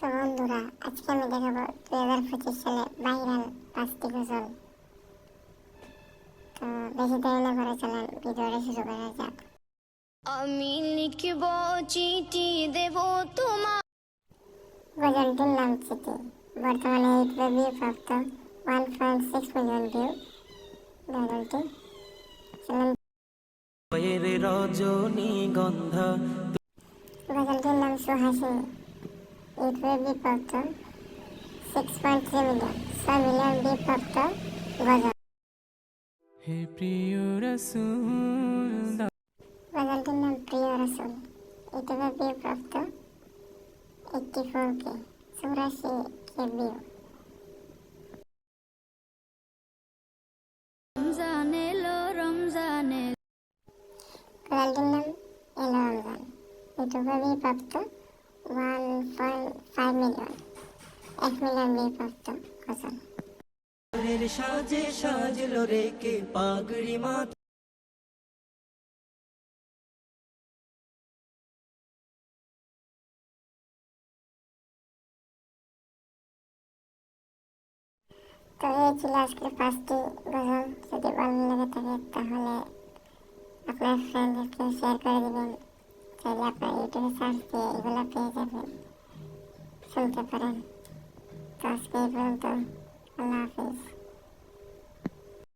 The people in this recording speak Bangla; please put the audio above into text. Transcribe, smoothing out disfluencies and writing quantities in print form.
তো বন্ধুরা, আজকে আমি দেখাবো 2025 সালে ভাইরাল 5টি গজল। তো বেশি দেরি না করে চলেন ভিডিওটা শুরু করা যাক। আমি লিখব চিঠি দেব তোমার। গজলটির নাম চিঠি। বর্তমানে ইউটিউবে ভিউ প্রাপ্ত 1.6 মিলিয়ন ভিউ গজলটি। চলেন রজনীগন্ধা। গজলটির নাম সুহাসিনী। ইউটিউবে ভিউ প্রাপ্ত 6.3 মিলিয়ন, 6 মিলিয়ন ভিউ প্রাপ্ত গজল। হে প্রিয় রসূল, গজলটির নাম প্রিয় রসুল। ইউটিউবে ভিউ প্রাপ্ত 84K, 84K ভিউ। রমজান এলো রমজানে। গজলটির নাম এলো রমজান। ইউটিউবে ভিউ প্রাপ্ত 1.5 মিলিয়ন, 1 মিলিয়ন ভিউ প্রাপ্ত গজল। সাজে সাজলো রেখে পাগড়ি মাথা। তো এই ছিল আজকের 5টি গজল। যদি ভালো লেগে থাকে তাহলে আপনার ফ্রেন্ডদেরকে শেয়ার করে দিবেন। চাইলে আপনার ইউটিউবে সার্চ দিয়ে এগুলো পেয়ে যাবেন, শুনতে পারেন। তো আজকে এই পর্যন্ত। আল্লাহ হাফিজ।